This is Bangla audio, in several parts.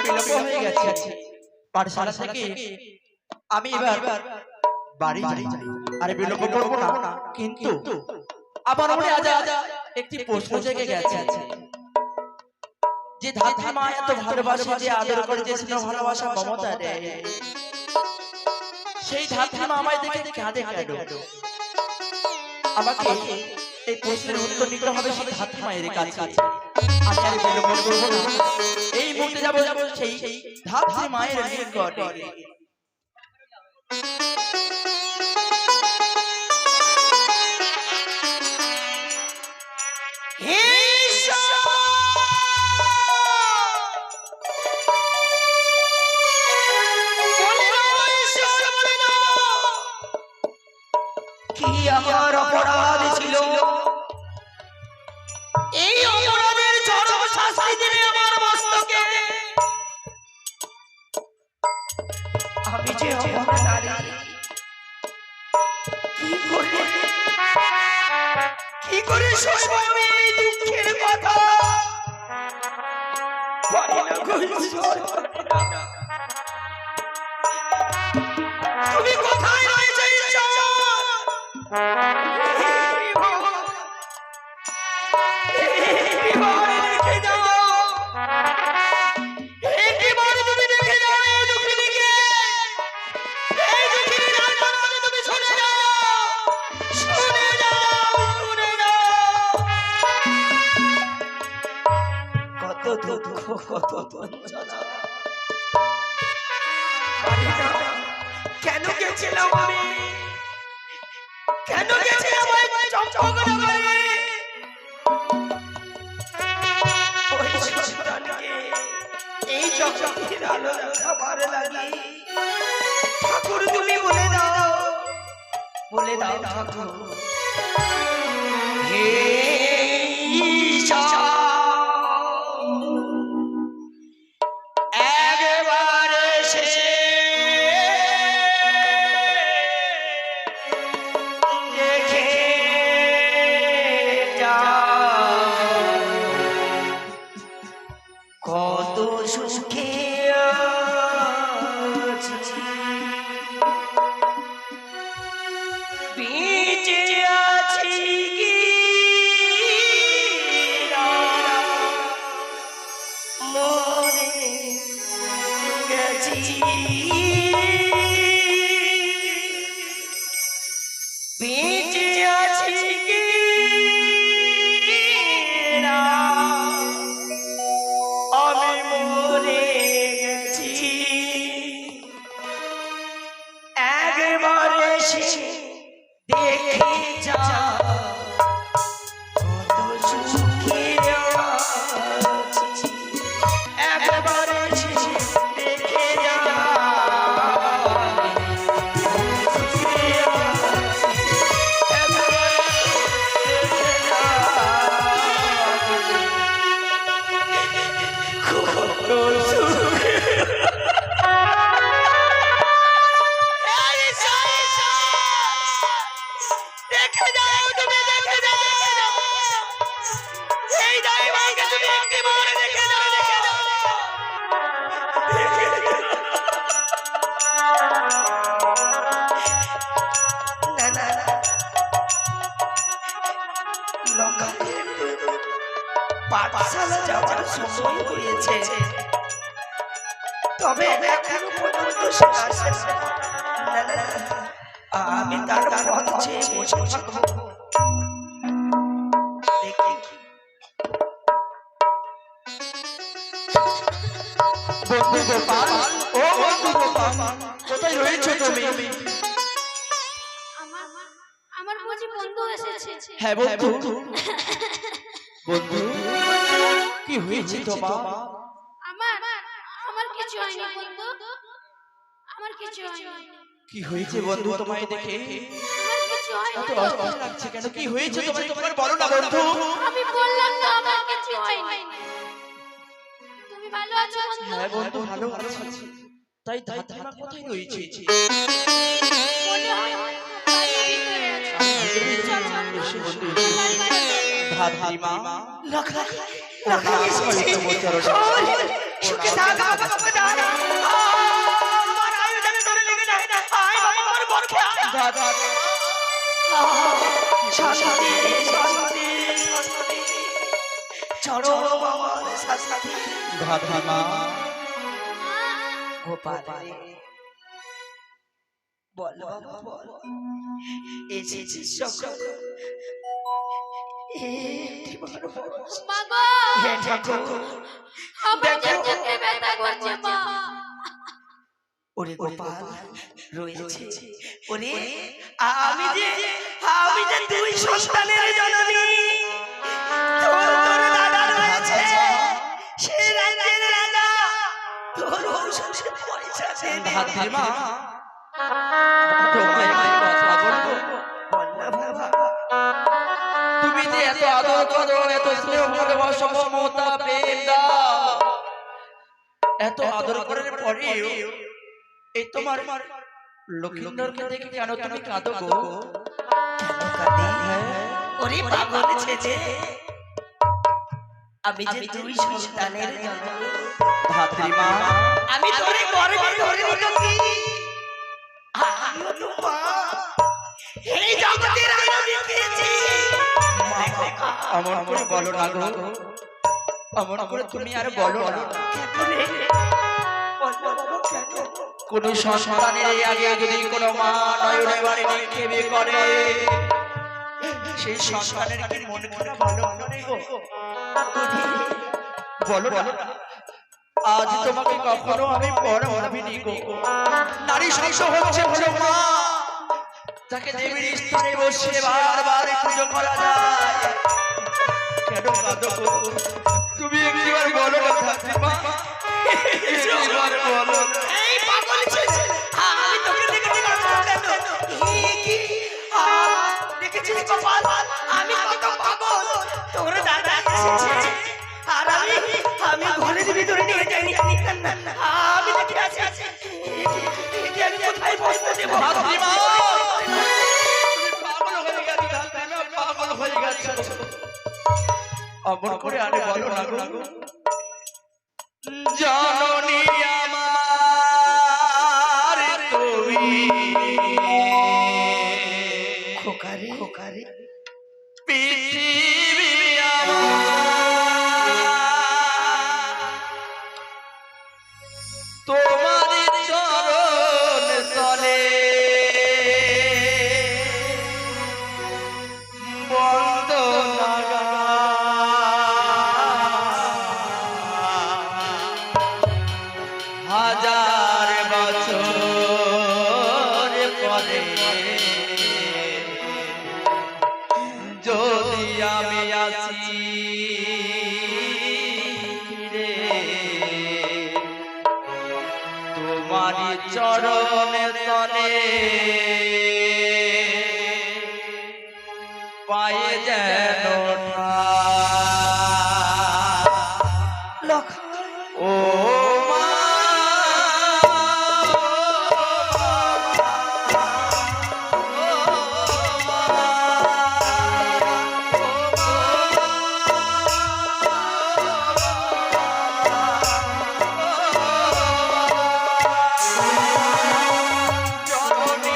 বিলম্ব হয়ে গেছে পাঠশালা থেকে আমি এবার বাড়ি যাই। আরে বিলম্ব করব না, কিন্তু আমার মনে আজ একটি প্রশ্ন জেগে গেছে যে ধাত্রী মা এত ভালোবাসে, যে আদর করে, যে স্নেহ ভালোবাসা মমতা দেয়, সেই ধাত্রী মা আমায় দেখে কাঁদে কেন? আমাকে এই প্রশ্নের উত্তর নিতে হবে সেই ধাত্রী মায়ের কাছে। আমি আর বিলম্ব করব না, এই মুহূর্তে যাব সেই ধাত্রী মায়ের নিকটে। আমার অপরাধ ছিল, এই অপরাধের চরম শাস্তি দিলে আমার মস্তকে। আমি যে নারী, কি করে সইব আমি এই দুঃখের কথা? তুমি কোথায় রয়েছে ঈশ্বর? কেন গেছিলাম আমি? কেন গেছিলাম চম্পকনগরে? এই জগতের আলো দেখাবার লাগি। ঠাকুর তুমি বলে দাও ঠাকুর, হে ঈশ্বর, একবার এসে দেখে যাও কত সুখে আছি, বেঁচে আছি কি মরে গেছি, বেঁচে আছি কি আমি মরে গেছি। একবার এসে দেখে যা কত সুখে আছি, একবার এসে দেখে যা পাঠশালা যাওয়ার সময় হয়েছে, তবে এখনো পর্যন্ত সে আসে না। আমি তার পথে বসে থাকবো, দেখি বন্ধু গোপাল, ও বন্ধু গোপাল, কোথায় রয়েছো তুমি? আমার বুঝি বন্ধু এসেছে। হ্যাঁ বন্ধু। বন্ধু কি হয়েছে তোমার? আমার কিছু হয়নি বন্ধু, আমার কিছু হয়নি। কি হয়েছে বন্ধু তোমায় দেখে? আমার কিছু হয়নি। এত অস্থির লাগছে কেন? কি হয়েছে তোমার বলো না বন্ধু। আমি বললাম তো আমার কিছু হয়নি। তুমি ভালো আছো বন্ধু? হ্যাঁ বন্ধু ভালো আছি। তাই ধাত্রীমা কোথায় রয়েছে? মনে হয় বাড়ির ভিতরে আছে। চলো বন্ধু, ধাত্রীমা লক্ষা এসেছি সুখে থাক দাদা আমার আয়ু যেন ধরে লেগে যায় আয় আমার বরকে শান্তি শান্তি শান্তি চরম আমার শান্তি ধাত্রীমা গোপাল বল বাবা বল এসেছি সকল মা গো হে ঠাকুর আমার যে চোখে ব্যথা করছে মা ওরে গোপাল রয়েছে ওরে আমি যে দুই সন্তানের জননী তোর দাদা রয়েছে সে রাজ্যের রাজা তোর ঔষধে পয়সা দেবে ধাত্রীমা তোমায় কথা বলবো বল না বাবা তুমি যে এত আদর করো এত স্নেহ ভালোবাসা মমতা প্রেম দাও এত আদর করার পরেও এই তোমার লক্ষিন্দরকে দেখে কেন তুমি কাঁদো গো? কেন কাঁদি ওরে পাগল ছেলে আমি যে দুই সন্তানের জননী ধাত্রীমা আমি তোরে গর্বে ধরে নিতেছি আমিও তো মা এই জগতের আলো দেখেছি অমন করে বলো না গো, অমন করে তুমি আর বলো না। কোন সন্তানের আগে যদি কোনো মা নয়নে বাড়ি নিক্ষেপে করে সেই সন্তানের কি মনে করে ভালো করে গো? বলো বলো আজ তোমাকে কখনো আমি পর ভাবিনি গো। নারী সংস হচ্ছে হলো মা, যাকে দেবীর স্থানে বসে বারবার পুজো করা যায়। কেন কাঁদো গো? তুমি একবার বলো না ঠাকুমা, একবার বলো। এই পাগল ছেলে আমি তোকে দেখে কাঁদবো কেন কি দেখেছিস কপাল আমি কত পাগল তোর দাদা এসেছে আর আমি ঘরের ভিতরে নিয়ে যাইনি আমি দেখে আছি আমি কোথায় বসতে দেব ঠাকুমা, তুমি পাগল হয়ে গেছো ঠাকুমা, পাগল হয়ে গেছো। অমন করে আরে বলো না গো। জননী আমার তুই খোকারে পৃথিবী আমার, তোমার চরণ তলে বন্দনা হাজার বছর পরে যদি আমি আসি রে তোমারি চরণে তলে পায়ে যেন না ও মা জননী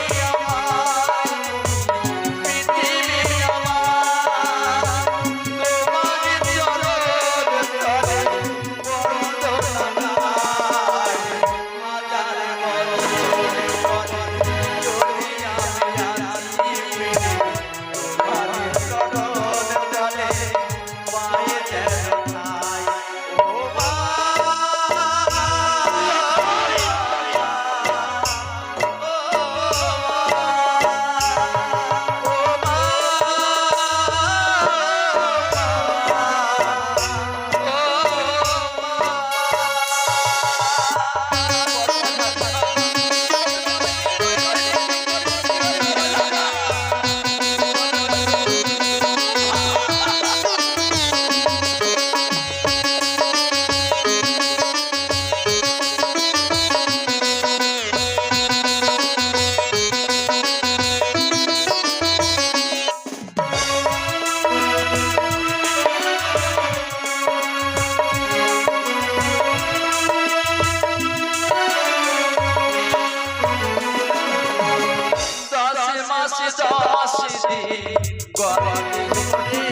দশ দিন গরমে ঘুরে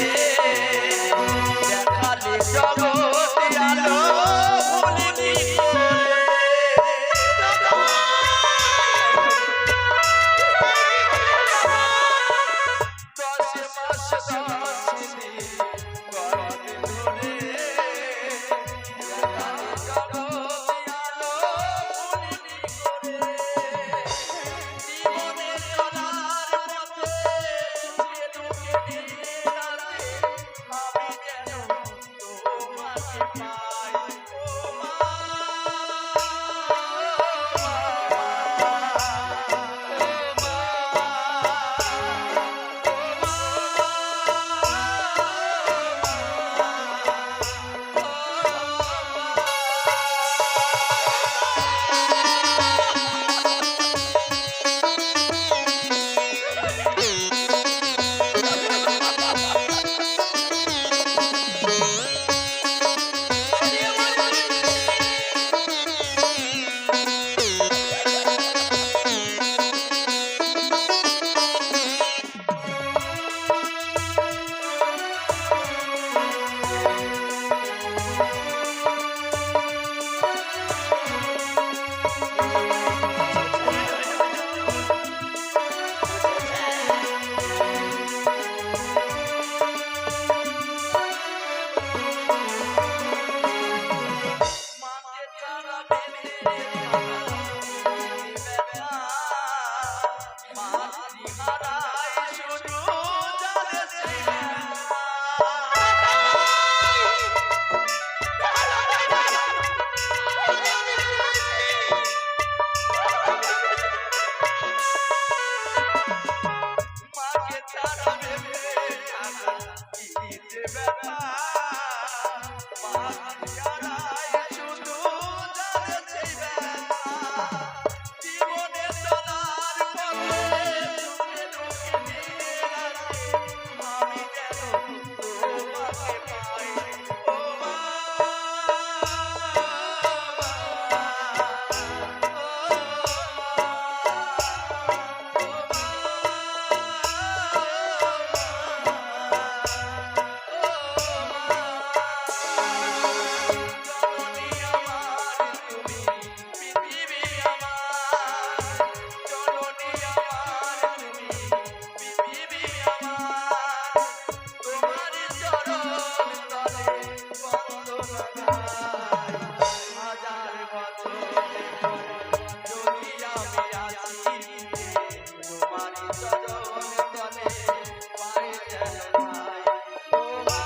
দেখালে জগতে আলো ভুলিনি দশ মাস 10 দিন গরমে ঘুরে দেখালে জগতে আলো ভুলিনি করে জীবনের চলার পথে যে তোকে নিয়ে রাতে আমি যেন তোমাকে পাই ও মা মাকে ছাড়া ভেবে মাতৃ হারায় শুধু জানে সেই মাকে ছাড়া ভেবে দিতে ব্যথা মাতৃ হারায় শুধু জানে সেই ব্যথা জীবনে চলার পথে সুখে দুঃখে নিয়ে রাখে আমি যেন তোমাকে পাই ও মা জননী আমার তুমি পৃথিবী আমার জননী আমার তুমি পৃথিবী আমার তোমার চরণ তলে বন্দনা গাই হাজার বছর যদি আমি আছি তোমার চরণ তলে পাই যেন ঠাই ও মা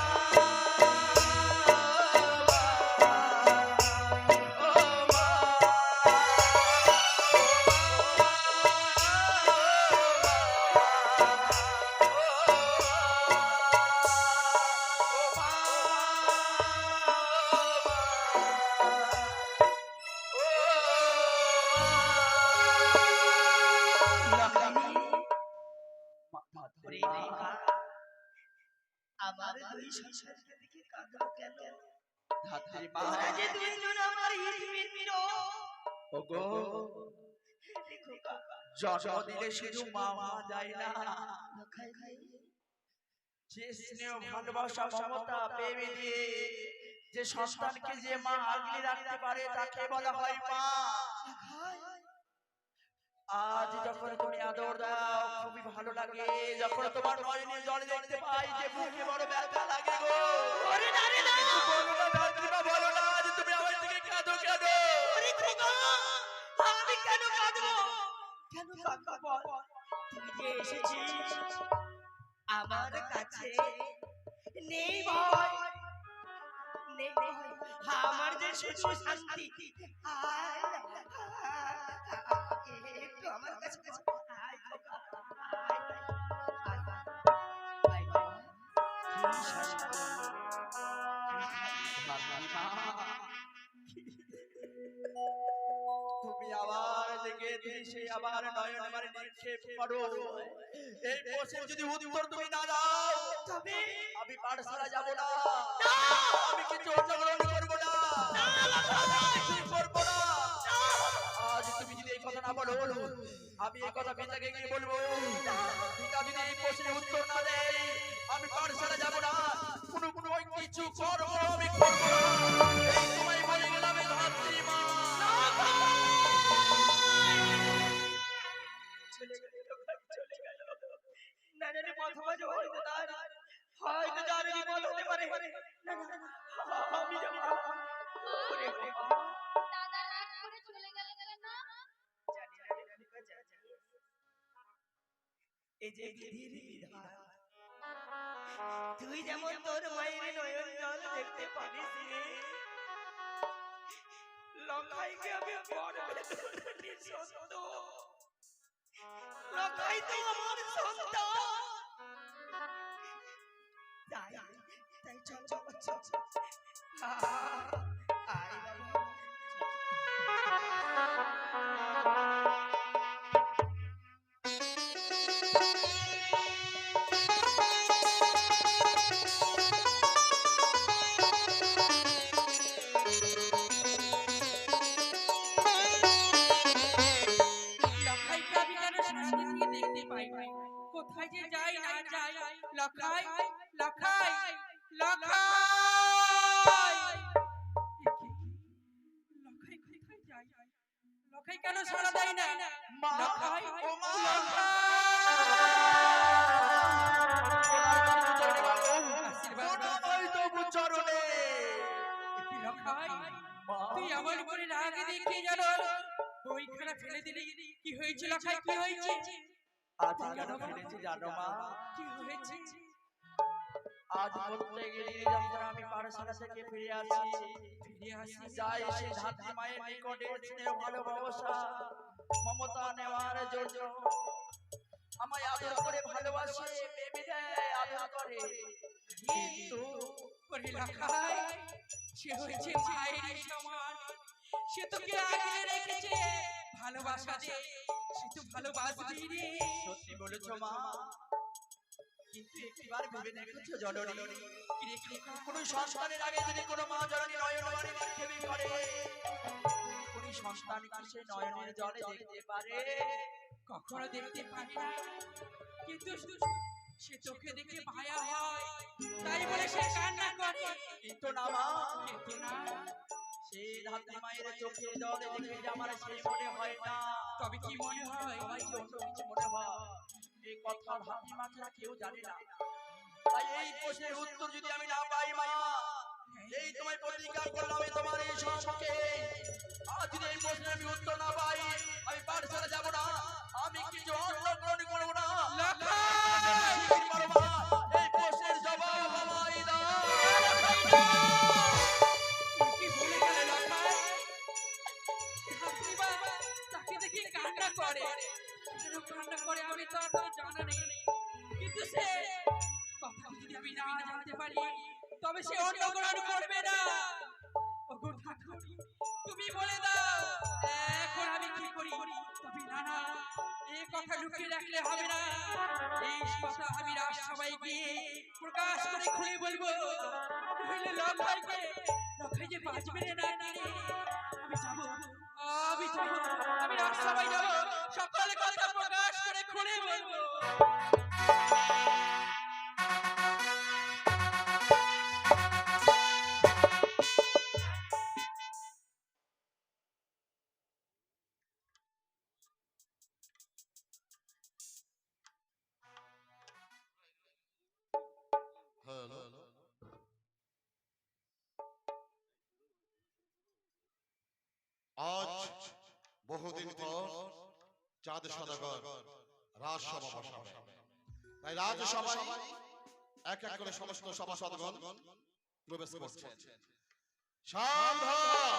ওরে রেখা, আমার দুই সংসারকে দেখে কাঁদো কেন? ধাত্রী তোরা যে দুইজন আমার হিতমিত্র। ওগো দেখো কাকা, জন্ম দিলে শুধু মা মা যায় না খাই খাই যে স্নেহ ভালোবাসা মমতা পেয়ে দিয়ে যে সন্তানকে যে মা আগলে রাখতে পারে তাকে বলা হয় মা খাই। আজ যখন তুমি আদর দাও খুবই ভালো লাগে যখন তোমার নয়নে জল দেখতে পাই যে বুকে বড় ব্যথা লাগে গো ওরে না রে না, বলো না ধাত্রীমা বলো না যে তুমি আমার দিকে কাঁদো কেন ওরে খোকা, আমি কেন কাঁদবো? কেন কাঁদবো বল? তুই যে এসেছিস আমার কাছে, নেই ভয়, নেই ভয়, আমার যে শুধু শান্তি। আয়, একটু আমার কাছে আয় খোকা, আয়, আয়, আয়, কি শান্তি, তুমি আবার জেগে দিশে আবার নয়ন আমার নিক্ষেপ করো এই প্রশ্নের যদি উত্তর তুমি না দাও তবে আমি পাঠশালা যাব না আমি কিছু অংশগ্রহণ করবো না কিছুই করবো না আজ তুমি যদি এই কথা না বলো আমি এই কথা পিতাকে গিয়ে বলবো। পিতা যদি এই প্রশ্নের উত্তর না দেয় আমি পাঠশালা যাব না, কোনো কিছু করবো আমি করবো না। এই তোমায় বলে গেলাম ধাত্রী মা। চলে গেল লোকাই চলে গেল। না জানি পথবাজ হয়তো তার হয়তো তার বিপদ হতে পারে। না না না, আমি যাব না। ওরে বাবা, দাদা রাগ করে চলে গেল কেন? জানি না রে খোকা, জানি। এই যে বিধির বিধান, তুই যেমন তোর মায়ের নয়ন জল দেখতে পারিস রে, লঙ্কাইকে আমি বড় নিঃসন্দ, লঙ্কাই তো আমার সন্তান। তাই তাই চল চল চল চল। আয় বাবা, লখাইকে আমি কেন সারাদিন থেকে দেখতে পাই না? কোথায় যে যাই না যাই, লখাই লখাই লখাই, লখাই কোথায় যাই? লখাই কেন সাড়া দেয় না? মা, লখাই ও মা। আশীর্বাদ কোনো নয় তবু চরণে। লখাই, মা, তুই আমার উপরে রাগ দেখিয়ে জানো বইখানা ফেলে দিলি। কি হয়েছে লখাই, কি হয়েছে? আজ কেন ফেলেছি জানো মা? কি হয়েছে? আজ বলতে গেলে যখন আমি পাঠশালা থেকে ফিরে আসি, ফিরে আসি যাই সেই ধাত্রী মায়ের নিকটে স্নেহ ভালোবাসা মমতা নেওয়ার জন্য। আমায় আদর করে ভালোবাসে, প্রেমে দেয়, আদর করে। কিন্তু ওরে লখাই, সে হয়েছে মায়ের সমান। সে তোকে আগলে রেখেছে, ভালোবাসা দে, সে তো ভালোবাসবি রে। সত্যি বলেছ মা, কিন্তু একবার ভেবে দেখেছো জননী, কোন সন্তানের আগে যদি কোনো মা জননী নয়ন বাড়ি নিক্ষেপী করে, কোন সন্তান কি সে নয়নের জলে দেখতে পারে? কখনো দেখতে পারি না, কিন্তু সে চোখে দেখে মায়া হয়, তাই বলে সে কান্না করে। কিন্তু না মা, কিন্তু না, সেই ধাত্রী মায়ের চোখের জলে দেখে যে আমার সেই মনে হয় না। তবে কি মনে হয়? সবাই যে অন্য কিছু মনে হয়, এই কথা ধাত্রী মা ছাড়া কেউ জানে না। তাই এই প্রশ্নের উত্তর যদি আমি না পাই মা, এই তোমায় প্রতিজ্ঞা করলাম আমি তোমার এই সম্মুখে, আজ যদি এই প্রশ্নের আমি উত্তর না পাই আমি পাঠশালা যাব না, আমি কিছু অন্য গ্রহণ করবো না। লখাই! শিখির পারো মা, এই প্রশ্নের জবাব আমায় দাও। কি ভুলে গেলে লখাই? হাসিবা তাকে দেখে কান্না করে। কেন কান্না করে আমি তো আর জানা নেই, কিন্তু সে কথা যদি আমি না জানতে পারি তবে সে অন্য গ্রহণ করবে না। ওগো ঠাকুর, তুমি বলে দাও এখন আমি কি করি? তবে না না, এই কথা লুকিয়ে রাখলে হবে না। এই কথা আমি রাজ সবাই গিয়ে প্রকাশ করে খুলে বলবো, নইলে লখাইকে লখাই যে বাঁচবে না রে। আমি যাবো, আমি যাবো, আমি রাজ সবাই যাবো, সকল কথা প্রকাশ করে খুলে বলবো। হ্যালো, আজ বহুদিন পর চাঁদ সদাগর রাজসভা বসাবে। তাই রাজসভায় এক এক করে সমস্ত সভাসদগণ প্রবেশ করছেন। সাবধান!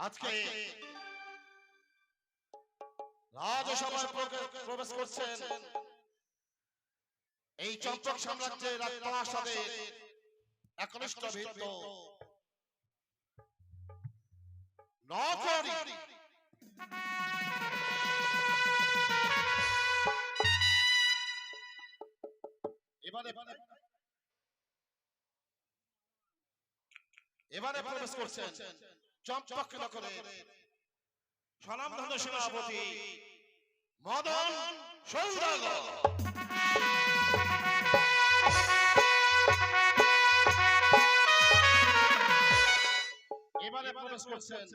আজকে রাজসভায় প্রবেশ করছেন এই চম্পক সাম্রাজ্যের রাজপ্রাসাদের একনিষ্ঠ ভৃত্য নকরি। এবারে প্রবেশ করছেন চম্পক নগরের স্বনামধন্য সেনাপতি মদন সৌদাগর। এবারে প্রবেশ করছেন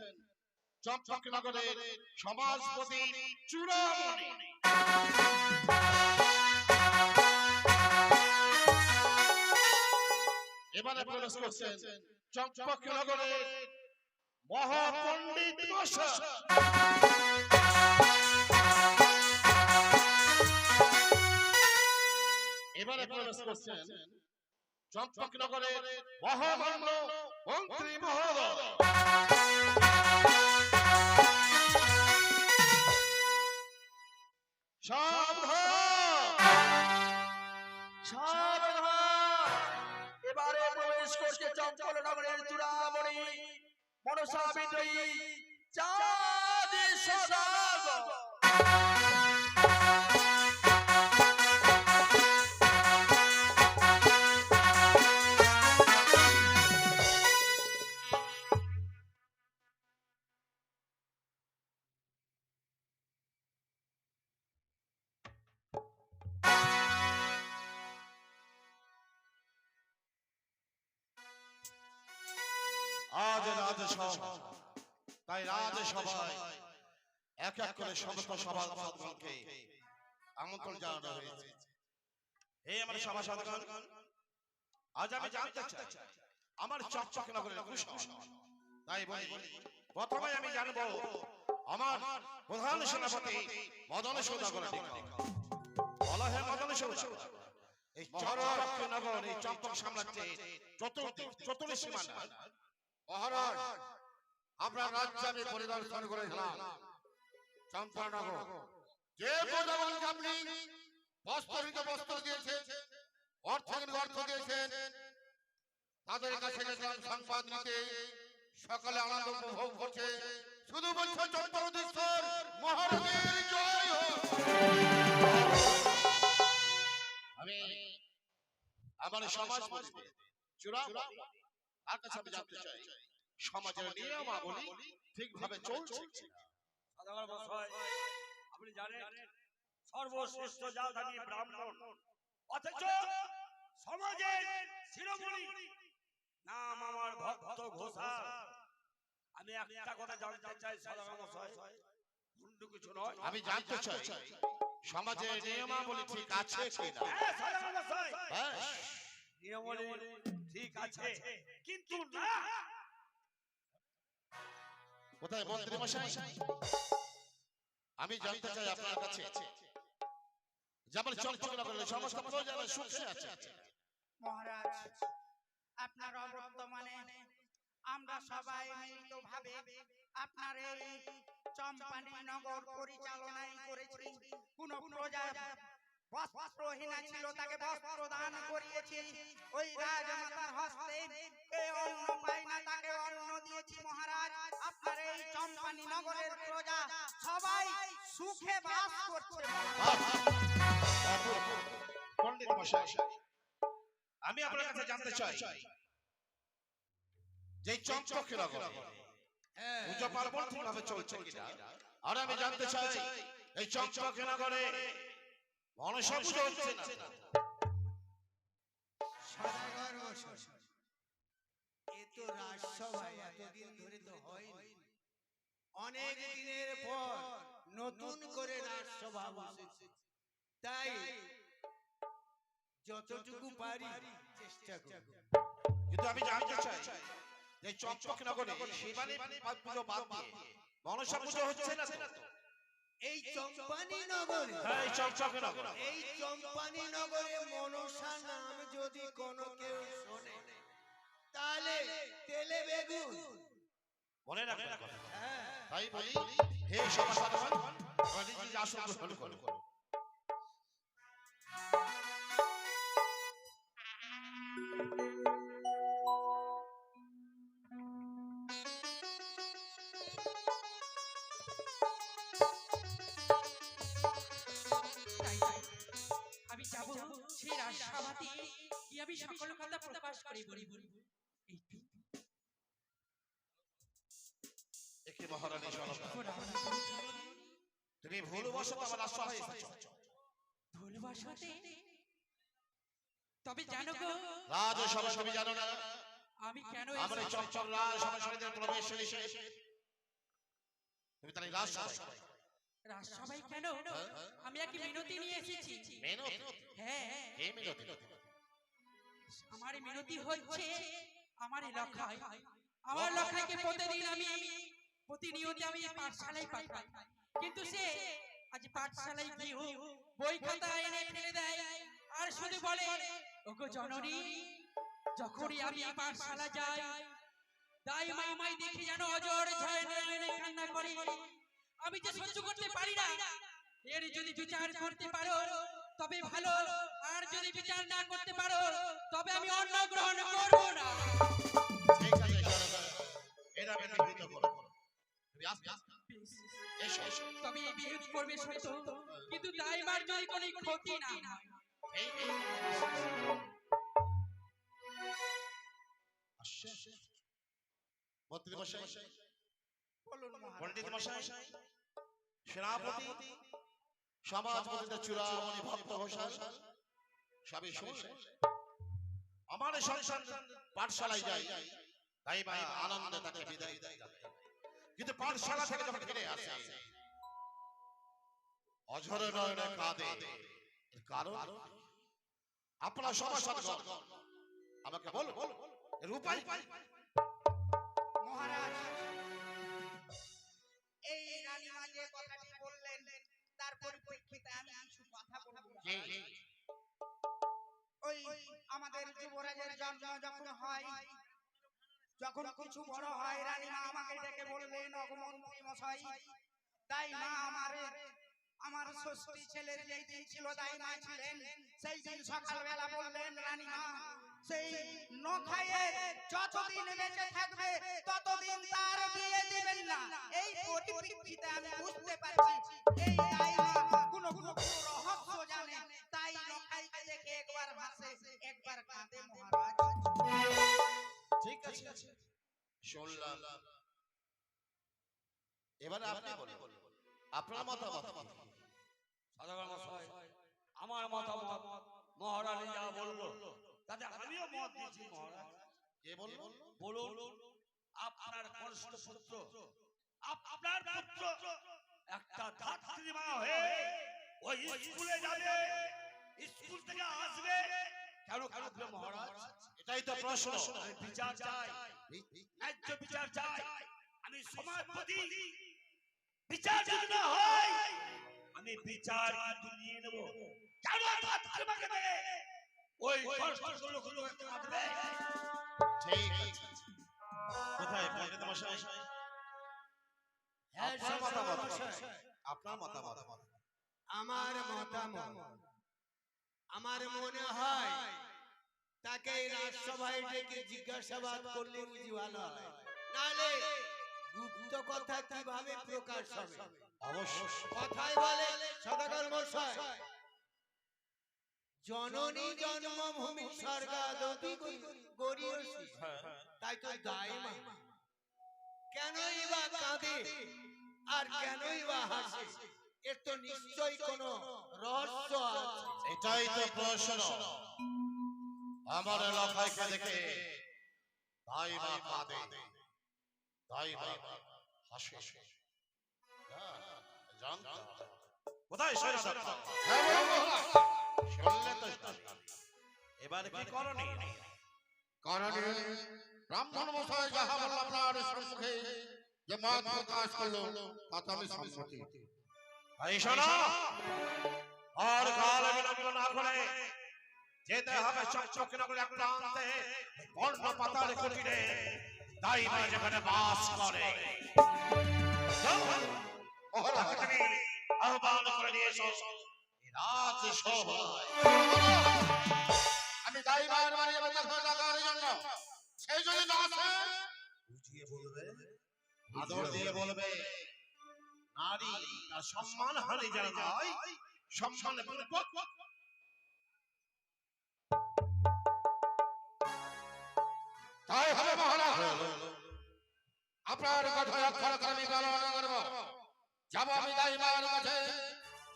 চম্পকনগরের সমাজপতি চূড়ামণি। এবারে প্রবেশ করছেন চম্পকনগরের মহাপণ্ডিত মশাই। এবারে প্রবেশ করছেন চম্পকনগরের মহামান্য মন্ত্রী মহোদয়। এবারে প্রবেশ করছে চম্পকনগরের চূড়ামণি মনসা বিজয়ী চাঁদ সদাগর। আজ রাজসভা, তাই রাজসভায় এক এক করে সমস্ত সভাসদগণকে আমন্ত্রণ জানানো হয়েছে। হে আমার সভাসদগণ, আজ আমি জানতে চাই আমার চম্পকনগরের কুশল। তাই বলি, প্রথমে আমি জানবো আমার প্রধান সেনাপতি মদন সৌদাগরের দিক। বলা হে মদন সৌদাগর, এই চম্পকনগর, এই চম্পক সাম্রাজ্যের চতুর্থ সীমানা মহারাজ, আপনার রাজ্যে আমি পরিদর্শন করেছিলাম। চম্পকনগর যে প্রজাগণকে আপনি বস্ত্র দিয়েছেন, অর্থ দিয়েছেন, তাদের কাছে গেছিলাম সংবাদ নিতে। সকলে আনন্দ উপভোগ করছে, শুধু বলছে চম্পকেশ্বর মহারাজের জয় হোক। আমি আমার সমাজ চূড়ামণি তার কাছে আমি জানতে চাই সমাজের নিয়মাবলী ঠিকভাবে চলছে কিনা। সদাগর মশাই, আপনি জানেন সর্বশ্রেষ্ঠ জাতি ব্রাহ্মণ, অথচ সমাজের শিরোমণি নাম আমার ভক্ত ঘোষা। আমি একটা কথা জানতে চাই সদাগর মশাই, অন্য কিছু নয়। আমি জানতে চাই সমাজের নিয়মাবলী ঠিক আছে কিনা। হ্যাঁ সদাগর মশাই, হ্যাঁ, নিয়মাবলী ঠিক আছে, কিন্তু না। কোথায় মন্ত্রী মশাই? আমি জানতে চাই আপনার কাছে যেমন চম্পকনগরের সমস্ত প্রজারা সুখে আছে। মহারাজ, আপনার অবর্তমানে আমরা সবাই মিলিতভাবে আপনার এই চম্পানি নগর পরিচালনায় করেছি। কোন প্রজা বস্ত্রহীনা ছিল, তাকে বস্ত্র দান করিয়েছি। ওই রাজমাতার হস্তে কে অন্ন পায় না, তাকে অন্ন দিয়েছি। মহারাজ, আপনার এই চম্পানি নগরের প্রজা সবাই সুখে বাস করছে। পণ্ডিত মশাই, আমি আপনার কাছে জানতে চাই যে চম্পকনগর পূজা পার্বণ ঠিকভাবে চলছে কিনা। আর আমি জানতে চাই এই চম্পকনগরে মনসা পুজো হচ্ছে না। সদাগর মশাই, এ তো রাজসভায় এতদিন ধরে তো হয়নি। অনেক দিনের পর নতুন করে রাজসভা বসেছে, তাই যতটুকু পারি চেষ্টা করব। কিন্তু আমি জানতে চাই যে চম্পকনগরে শিবানী পুজো বাদ দিয়ে মনসা পুজো হচ্ছে না তো। এই চম্পানি নগরে, হ্যাঁ, এই চম্পকনগর, এই চম্পানি নগরে মনসা নাম যদি কোনো কেউ শোনে, তাহলে তেলে বেগুন। মনে রাখবেন কথা। হ্যাঁ, তাই বলি, হে সভাসদগণ, নিজে আসন গ্রহণ করুন। আমি যাব সেই রাজসভাতে গিয়ে আমি সকল কথা প্রকাশ করে বলিব। সত্যি মহারানী সরলা, তুমি ভুলবশত আমার রাজসভায় এসেছ। ভুলবশতে? তবে জানো গো, রাজসভা তুমি জানো না? আমি কেন আমার এই চকচক রাজসভায় প্রবেশ নিষেধ। তুমি তাহলে রাজসভায় রাজসভায় কেন? আমি এক মিনতি নিয়ে এসেছি। মিনতি? হ্যাঁ, এই মিনতি? আমার মিনতি হচ্ছে আমার এলাকায়, আমার এলাকাকে প্রতিদিন আমি প্রতিনিয়ত আমি পাঠশালায় পাঠাই, কিন্তু সে আজ পাঠশালায় গিয়ে বই খাতা এনে ফেলে দেয় আর শুধু বলে, ওগো জননী, যখনই আমি পাঠশালা যাই তাই মামাই দেখি যেন অজর ঝয় নয়নে কান্না করে। আমি যে সহ্য করতে পারি না। এর যদি বিচার করতে পারো তবে ভালো, আর যদি বিচার না করতে পারো তবে আমি অন্ন গ্রহণ করব না। ঠিক আছে সরলা, এরা বিহিত করো। তুমি আসবে? এসো এসো। তবে এই বিহিত করবে সত্য, কিন্তু দাইবার যদি কোনো ক্ষতি না হয়। এই আসছে মন্ত্রী মশাই, বলুন মহারাজ। পণ্ডিত মশাই, সেনাপতি, সমাজপতিতে চূড়ামণি ভক্ত ঘোষাল সবই শুনলে। আমার সন্তান পাঠশালায় যাই, তাই ভাই আনন্দে তাকে বিদায় দেয়, কিন্তু পাঠশালা থেকে যখন ফিরে আসে অঝরে নয়নে কাঁদে। কারণ আপনার সমাজ আমাকে বলো, এর উপায়? মহারাজ, এই রানীমা যে কথাটি বললেন তার পরিপ্রেক্ষিতে আমি কিছু কথা বলবো। ওই আমাদের যুবরাজের জন্ম যখন হয়, যখন কিছু বড় হয়, রানীমা আমাকে ডেকে বললেন, অগমন্ত্রী মশাই, তাই মা আমার ষষ্ঠী ছেলের যেই দিন ছিল তাই মা ছিলেন, সেই দিন সকালবেলা বললেন, রানীমা সেই নখায়ে যতদিন বেঁচে থাকবে ততদিন তার বিয়ে দিবেন না। এই পরিপ্রেক্ষিতে আমি বুঝতে পারছি এই দাইমা কোনো রহস্য জানে, তাই নখাইকে দেখে একবার হাসে একবার কাঁদে মহারাজ। ঠিক আছে, শুনলাম। এবারে আপনি বলুন, আপনার মতামত কি? সাধারণ মশাই, আমার মতামত মহারানী যা বললো তাতে আমিও মত দিচ্ছি মহারাজ। কে বলবো? বলুন, আপনার কনিষ্ঠ পুত্র, আপনার পুত্র একটা ধাত্রীমা হয়ে ওই স্কুলে যাবে, স্কুল থেকে আসবে, কেন কাঁদবে মহারাজ? এটাই তো প্রশ্ন। আমি বিচার চাই, ন্যায্য বিচার চাই। আমি সমাজপতি, বিচার যদি না হয় আমি বিচার নিয়ে নেব। কেন ধাত্রীমাকে দেবে ওই কষ্ট লোকগুলো কাঁদবে? ঠিক আছে, কোথায় পণ্ডিত মশাই? আপনার মতামত, আপনার মতামত। আমার মতামত, আমার মনে হয় তাকে এই রাজসভায় ডেকে জিজ্ঞাসাবাদ করলে বুঝি ভালো হয়, নালে গুপ্ত কথা কিভাবে প্রকাশ হবে? অবশ্যই কথায় বলে সদাগর মশাই, জননী জন্মভূমি স্বর্গাদপি গরীয়সী, তাই তো দাইমা কেনই বা কাঁদে আর কেনই বা হাসে? এর তো নিশ্চয়ই কোনো রহস্য আছে। এটাই তো প্রশ্ন। আমার এলাকায় দেখে তাই মা কাঁদে, তাই মা হাসে। জানতাম। কোথায় সৈরা দত্ত? শুনলে তো এবার কি করণী? কারণে ব্রাহ্মণ মশাই যাহা বলল আপনার সম্মুখে যে মত প্রকাশ করলো তাতে আমি সম্মতি। ভাই শোনো, আর কাল বিলম্ব না করে যেতে হবে চকচকে নগরের এক প্রান্তে বর্ণ পাতাল কুটিরে তাই মা যেখানে বাস করে। তুমি আহ্বান করে দিয়েছো রাজ সভায়। আমি দাইবার বাড়ি বেঁচে থাকার জন্য সেই যদি না আসে বুঝিয়ে বলবে, আদর দিয়ে বলবে, নারী তার সম্মান হানি যেন নয়, সম্মানে পূর্বক তাই হবে মহারাজ। আপনার কথা অক্ষর করে আমি পালন করব। যাব আমি দাইমার কাছে,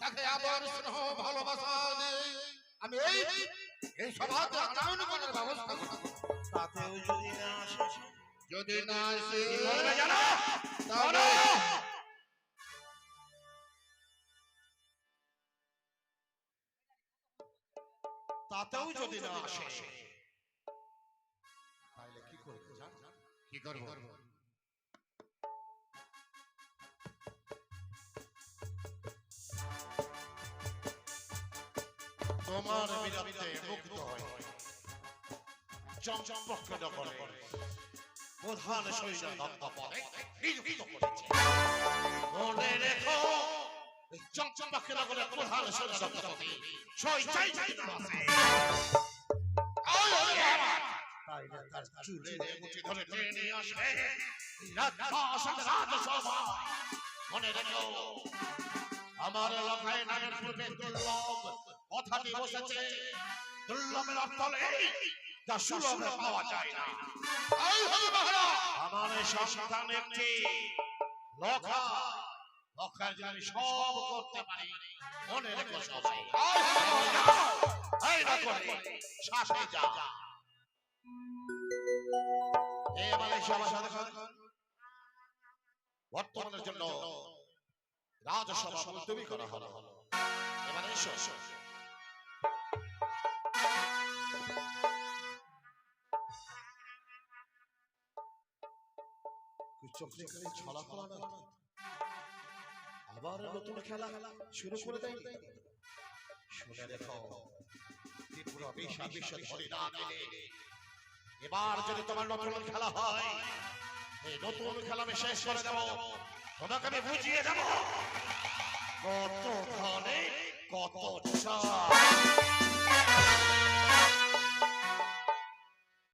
তাকে আবার স্নেহ ভালোবাসা দিয়ে আমি এই সভাতে আনয়ন করার ব্যবস্থা করব। তাতেও যদি না আসে, যদি না আসে কি করবে জানো? তাহলে তাতেও যদি না আসে, তাহলে কি করবে জানো? কি করব? তোমার বিরুদ্ধে মুক্ত হয়ে চম্পককে দখল করে প্রধান সৈন্য দত্তপদে নিযুক্ত করেছে। মনে রেখো, এই চম্পককে দখলে প্রধান সৈন্য দত্তপদে সই চাই চাই আছে। তাইলে তার চুলের মুঠি ধরে টেনে নিয়ে আসবে রাজসভা। মনে রেখো, আমার এলাকায় নামের পূর্বে দুর্লভ কথাটি বসেছে। দুর্লভের অর্থ এই যা সুলভে পাওয়া যায় না। আমার এই সন্তান একটি লক্ষা, লক্ষার জন্য আমি সব করতে পারি। মনে রেখো সবাই। এই না করে শ্বাসে যা। এই আমাদের সবার সাথে বর্তমানের জন্য রাজসভা মুলতবি করা হলো। এবারে এসো। আবার নতুন খেলা শুরু করে দেয়। শুনে রেখো, ত্রিপুরা বিশ্ব ধরে না গেলে এবার যদি তোমার নতুন খেলা হয়, এই নতুন খেলা আমি শেষ করে দেবো। তোমাকে আমি বুঝিয়ে দেবো কত ধনে কত